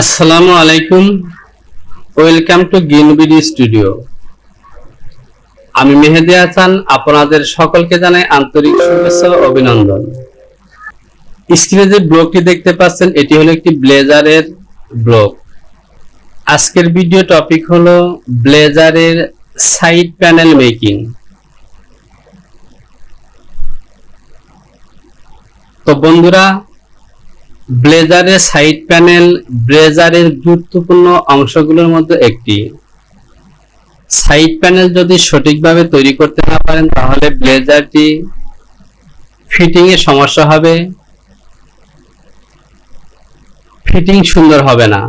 আসসালামু আলাইকুম। Welcome to GreenBD studio. আমি মেহেদি হাসান, আপনাদের সকলকে জানাই আন্তরিক শুভেচ্ছা ও অভিনন্দন। স্ক্রিনে যে ব্লগটি দেখতে পাচ্ছেন এটি হলো একটি ব্লেজারের ব্লগ। আজকের ভিডিও টপিক হলো ব্লেজারের সাইড প্যানেল মেকিং। তো বন্ধুরা, ব্লেজারের সাইড প্যানেল ব্লেজারের গুরুত্বপূর্ণ অংশগুলোর মধ্যে একটি। সাইড প্যানেল যদি সঠিকভাবে তৈরি করতে না পারেন তাহলে ব্লেজারটি ফিটিং এ সমস্যা হবে, ফিটিং সুন্দর হবে না।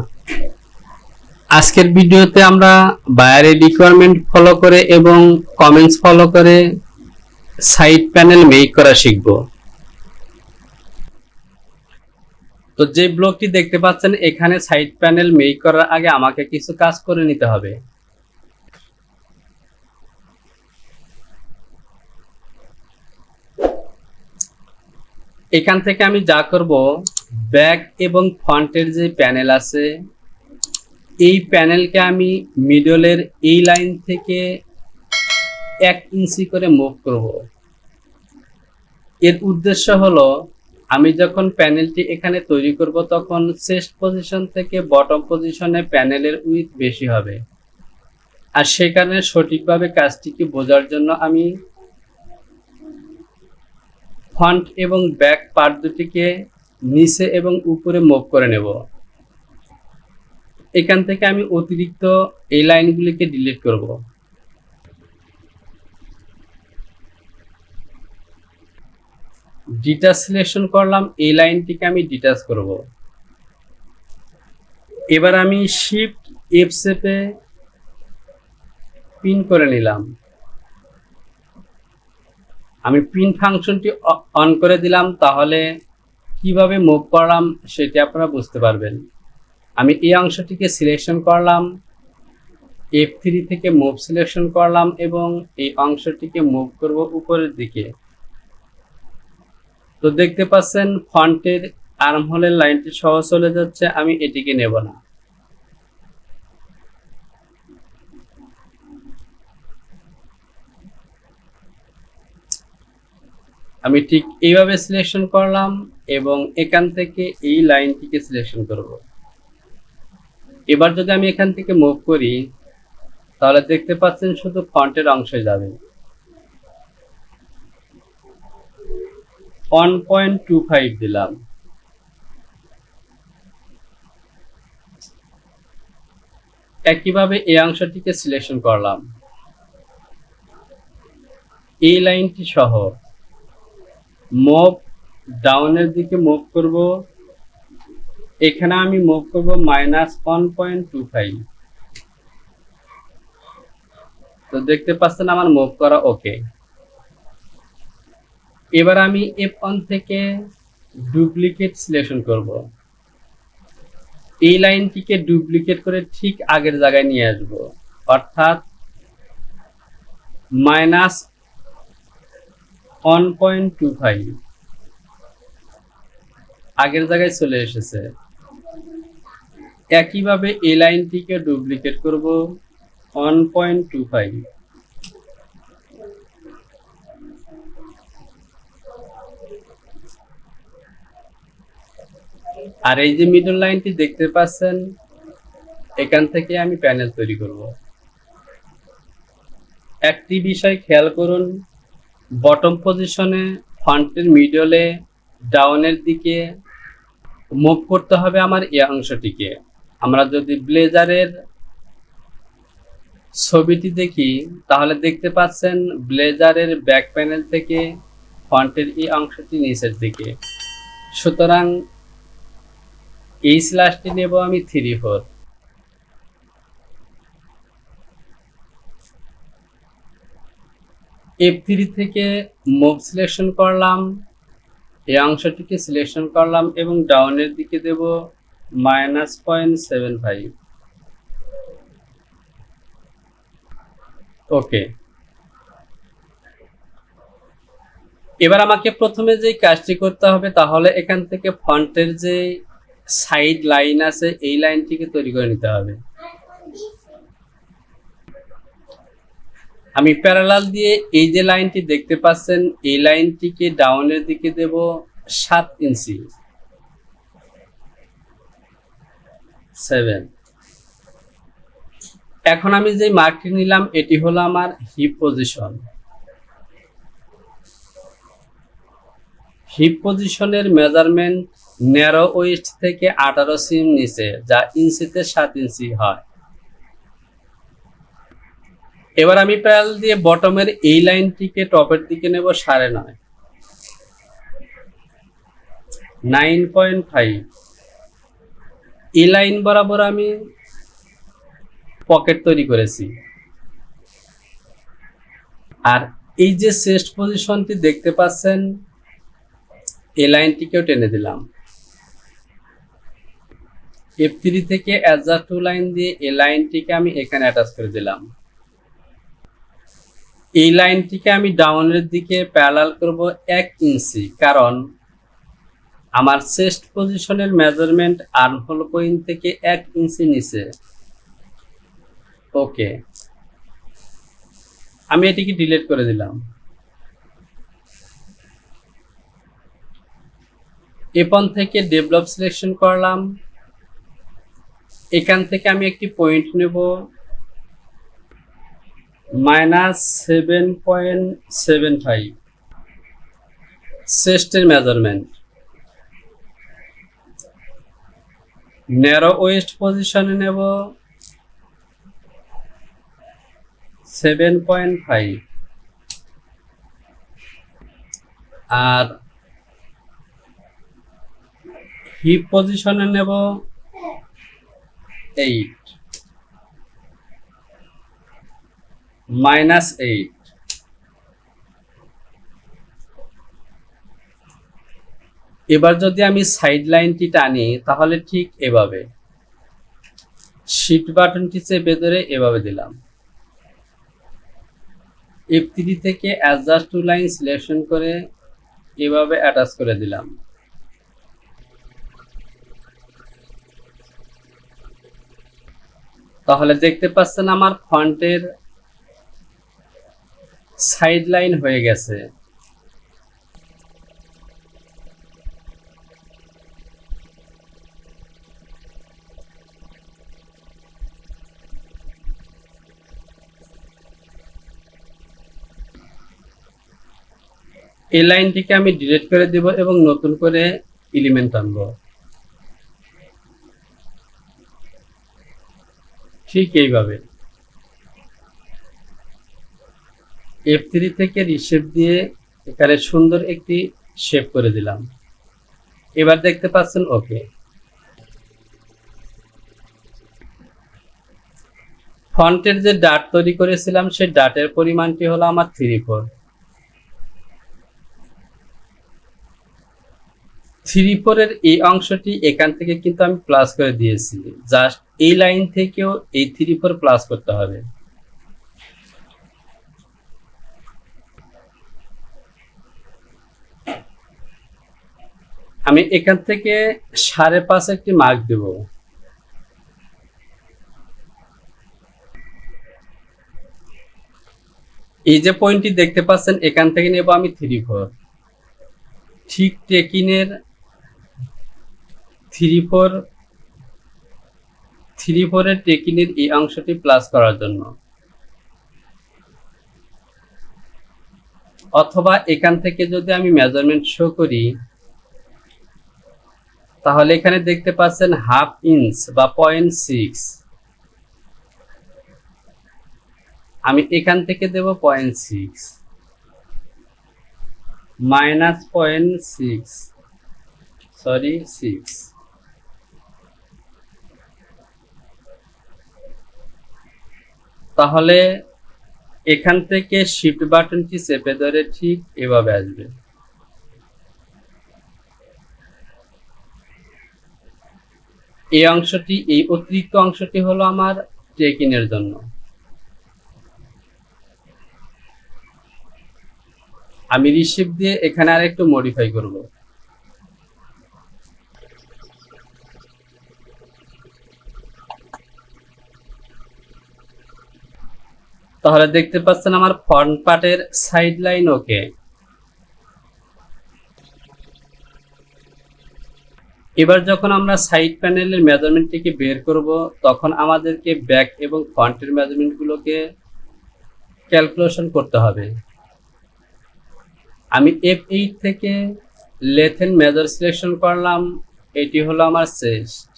আজকের ভিডিওতে আমরা বায়ারের রিকোয়ারমেন্ট ফলো করে এবং কমেন্টস ফলো করে সাইড প্যানেল মেক করা শিখব। তো যে ব্লগটি দেখতে পাচ্ছেন এখানে সাইড প্যানেল মেক করার আগে আমাকে কিছু কাজ করে নিতে হবে। এখান থেকে আমি যা করব, ব্যাক এবং ফ্রন্টের যে প্যানেল আছে এই প্যানেলকে আমি মিডলের এই লাইন থেকে 1 ইঞ্চি করে মুভ করব। এর উদ্দেশ্য হলো আমি যখন প্যানেলটি এখানে তৈরি করব তখন চেস্ট পজিশন থেকে বটম পজিশনে প্যানেলের উইথ বেশি হবে, আর সেই কারণে সঠিকভাবে কাজটিকে বোঝার জন্য আমি ফ্রন্ট এবং ব্যাক পার্ট দুটিকে নিচে এবং উপরে মুভ করে নেব। এখান থেকে আমি অতিরিক্ত এই লাইনগুলিকে ডিলিট করব। ডিটাচ সিলেকশন করলাম, এই লাইনটিকে আমি ডিটাচ করব। এবার আমি শিফট এফ চেপে পিন করে নিলাম। আমি পিন ফাংশনটি অন করে দিলাম, তাহলে কিভাবে মুভ করলাম সেটি আপনারা বুঝতে পারবেন। আমি এই অংশটিকে সিলেকশন করলাম, F3 থেকে মুভ সিলেকশন করলাম এবং এই অংশটিকে মুভ করব উপরের দিকে। তো দেখতে পাচ্ছেন ফ্রন্টের আর্ম হোলের লাইনটি সহ চলে যাচ্ছে, আমি এটিকে নেব না। আমি ঠিক এইভাবে সিলেকশন করলাম এবং এখান থেকে এই লাইনটিকে সিলেকশন করব। এবার যদি আমি এখান থেকে মুভ করি তাহলে দেখতে পাচ্ছেন শুধু ফ্রন্টের অংশে যাবে। 1.25 দিলাম। একইভাবে এই অংশটিকে সিলেকশন করলাম, এই লাইনটি সহ মুভ ডাউনের দিকে মুভ করব। এখানে আমি মুভ করব -1.25। তো দেখতে পাচ্ছেন আমার মুভ করা ওকে। এবার আমি F1 থেকে ডুপ্লিকেট সিলেকশন করব। এই লাইনটিকে ডুপ্লিকেট করে ঠিক আগের জায়গায় নিয়ে আসব, অর্থাৎ -1.25 আগের জায়গায় চলে এসেছে। একইভাবে এই লাইনটিকে ডুপ্লিকেট করব 1.25। আর এই যে মিডল লাইনটি দেখতে পাচ্ছেন এখান থেকে আমি প্যানেল তৈরি করব। একটি বিষয় খেয়াল করুন, বটম পজিশনে ফ্রন্টের মিডলে ডাউনের দিকে মুভ করতে হবে আমার এই অংশটিকে। আমরা যদি ব্লেজারের ছবিটি দেখি তাহলে দেখতে পাচ্ছেন ব্লেজারের ব্যাক প্যানেল থেকে ফ্রন্টের এই অংশটি নিচের দিকে। সুতরাং এই স্ল্যাশটি নেব আমি 3/4। F3 থেকে মুভ সিলেকশন করলাম, এই অংশটিকে সিলেকশন করলাম এবং ডাউনের দিকে দেব -0.75। ওকে। এবার আমাকে প্রথমে যে কাজটি করতে হবে তাহলে এখান থেকে ফ্রন্টের যে সাইড লাইন আছে, এই লাইনটিকে তৈরি করে নিতে হবে। আমি প্যারালাল দিয়ে এই যে লাইনটি দেখতে পাচ্ছেন, এই লাইনটিকে ডাউনের দিকে দেব 7 ইঞ্চি। 7। এখন আমি যে মার্কটি নিলাম এটি হলো আমার হিপ পজিশন। হিপ পজিশনের মেজারমেন্ট ন্যারো ওয়েস্ট থেকে 18 সিম নিচে, যা ইঞ্চিতে 7 ইঞ্চি হয়। এবার আমি প্যারাল দিয়ে বটমের এই লাইনটিকে টপের দিকে নেব 9.5। 9.5 এই লাইন বরাবর আমি পকেট তৈরি করেছি। আর এই যে চেস্ট পজিশনটি দেখতে পাচ্ছেন, এই লাইনটিকেও টেনে দিলাম। F3 থেকে অ্যাডজাস্ট টু লাইন দিয়ে এই লাইনটিকে আমি এখানে অ্যাটাচ করে দিলাম। এই লাইনটিকে আমি ডাউনের দিকে প্যারালাল করব 1 ইঞ্চি, কারণ আমার চেস্ট পজিশনের মেজারমেন্ট আর্মহোল পয়েন্ট থেকে 1 ইঞ্চি নিচে। ওকে, আমি এটিকে ডিলিট করে দিলাম। এপন থেকে ডেভেলপ সিলেকশন করলাম। এখান থেকে আমি একটি পয়েন্ট নেব -7.75 চেস্টের মেজারমেন্ট। ন্যারো ওয়েস্ট পজিশনে নেব 7.5 আর হিপ পজিশনে নেব 8 -8। এবার যদি আমি সাইড লাইনটি টানি তাহলে ঠিক এভাবে শিফট বাটনটি চেপে ধরে এভাবে দিলাম। F3 থেকে অ্যাডজাস্ট টু লাইন সিলেকশন করে এভাবে অ্যাটাচ করে দিলাম। তাহলে দেখতে পাচ্ছেন আমার ফন্টের সাইড লাইন হয়ে গেছে। এই লাইনটিকে আমি ডিলিট করে দিব এবং নতুন করে এলিমেন্ট আনবো। ঠিক এইভাবে F3 থেকে রিশেপ দিয়ে এখানে সুন্দর একটি শেপ করে দিলাম। এবার দেখতে পাচ্ছেন ওকে। ফন্টের যে ডাট তৈরি করেছিলাম সেই ডাটের পরিমাণটি হলো আমার 3/4। 3/4 এর এই অংশটি এখান থেকে কিন্তু আমি প্লাস করে দিয়েছি। জাস্ট এই লাইন থেকেও এই 3/4 প্লাস করতে হবে। আমি এখান থেকে 5.5 একটি মার্ক দেব। এই যে পয়েন্টটি দেখতে পাচ্ছেন, এখান থেকে নেব আমি 3/4। ঠিক টেকিনের 3/4 এর টেকিনের এই অংশটি প্লাস করার জন্য, অথবা এখান থেকে যদি আমি মেজারমেন্ট শো করি তাহলে এখানে দেখতে পাচ্ছেন 1/2 ইঞ্চ বা 0.6। আমি এখান থেকে দেব 0.6 -0.6 সরি 6। তাহলে এখান থেকে শিফট বাটনটি চেপে ধরে ঠিক এভাবে আসবে। এই অংশটি, এই অতিরিক্ত অংশটি হলো আমার টেকিনের জন্য। আমি রিশেপ দিয়ে এখানে আরেকটু মডিফাই করব। তাহলে দেখতে পাচ্ছেন আমার ফ্রন্ট পার্টের সাইড লাইন ওকে। এবার যখন আমরা সাইড প্যানেলের মেজারমেন্টটিকে বের করব, তখন আমাদেরকে ব্যাক এবং ফ্রন্টের মেজারমেন্টগুলোকে ক্যালকুলেশন করতে হবে। আমি F8 থেকে লেথেন মেজার সিলেকশন করলাম, এটি হলো আমার চেস্ট।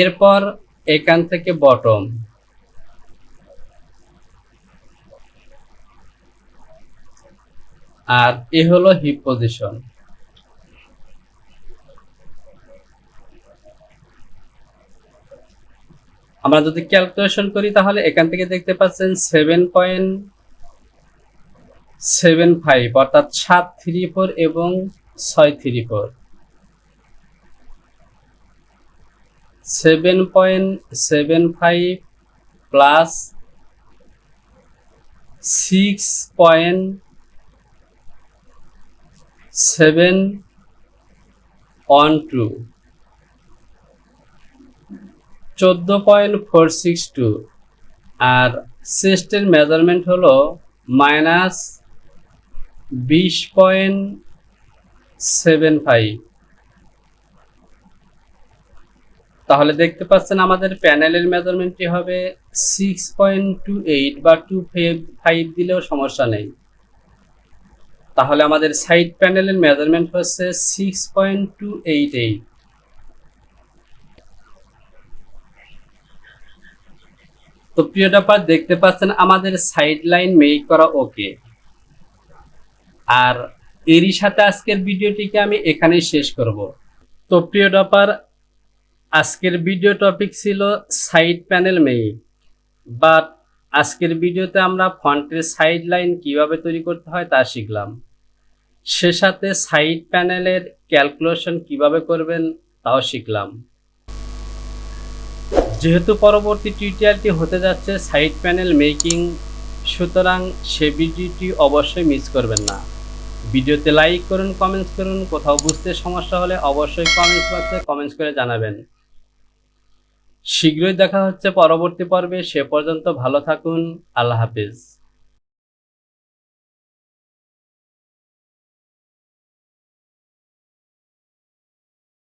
এরপর এখান থেকে বটম, আর এ হলো হিপ পজিশন। আমরা যদি ক্যালকুলেশন করি তাহলে এখান থেকে দেখতে পাচ্ছেন 7.75 অর্থাৎ 734 এবং 634। 7.75 প্লাস 6.712 14.462, আর চেস্টের মেজারমেন্ট হলো -20.75। তাহলে দেখতে পাচ্ছেন আমাদের প্যানেলের মেজারমেন্টটি হবে 6.28 বা 25 দিলেও সমস্যা নেই। তাহলে আমাদের সাইড প্যানেলের মেজারমেন্ট হচ্ছে 6.288। তো প্রিয় ডাপার, দেখতে পাচ্ছেন আমাদের সাইড লাইন মেক করা ওকে। আর এরই সাথে আজকের ভিডিওটিকে আমি এখানেই শেষ করব। তো প্রিয় ডাপার, আজকের ভিডিও টপিক ছিল সাইড প্যানেল মেক, বাট আজকের ভিডিওতে আমরা ফ্রন্টের সাইড লাইন কিভাবে তৈরি করতে হয় তা শিখলাম। সে সাথে সাইড প্যানেলের ক্যালকুলেশন কিভাবে করবেন তাও শিখলাম। যেহেতু পরবর্তী টিউটোরিয়ালটি হতে যাচ্ছে সাইড প্যানেল মেকিং, সুতরাং সে ভিডিওটি অবশ্যই মিস করবেন না। ভিডিওতে লাইক করুন, কমেন্টস করুন, কোথাও বুঝতে সমস্যা হলে অবশ্যই কমেন্টস বক্সে কমেন্টস করে জানাবেন। শীঘ্রই দেখা হচ্ছে পরবর্তী পর্বে, সে পর্যন্ত ভালো থাকুন। আল্লাহ হাফেজ।